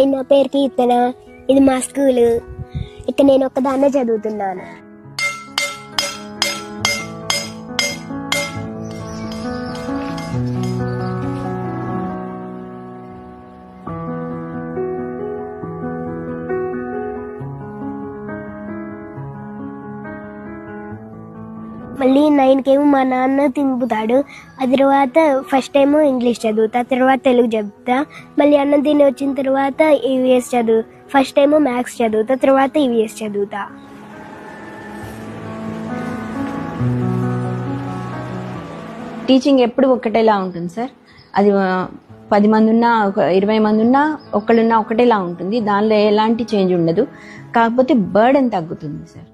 Hi, నా పేరు కీర్తన, ఇది మా స్కూల్. ఇక్కడ నేను ఒక్కదాన్నే చదువుతున్నాను. మళ్ళీ 9కి ఏమో మా నాన్న తింపుతాడు. ఆ తర్వాత ఫస్ట్ ఏమో ఇంగ్లీష్ చదువుతా, తర్వాత తెలుగు చదువుతా. మళ్ళీ అన్నం తిని వచ్చిన తర్వాత ఈవీఎస్ చదువు. ఫస్ట్ ఏమో మ్యాథ్స్ చదువుతా, తర్వాత ఈవీఎస్ చదువుతా. టీచింగ్ ఎప్పుడు ఒకటేలా ఉంటుంది సార్. అది 10 మంది ఉన్నా, 20 మంది ఉన్నా, ఒకళ్ళున్నా ఒకటేలా ఉంటుంది. దానిలో ఎలాంటి చేంజ్ ఉండదు. కాకపోతే బర్డెన్ తగ్గుతుంది సార్.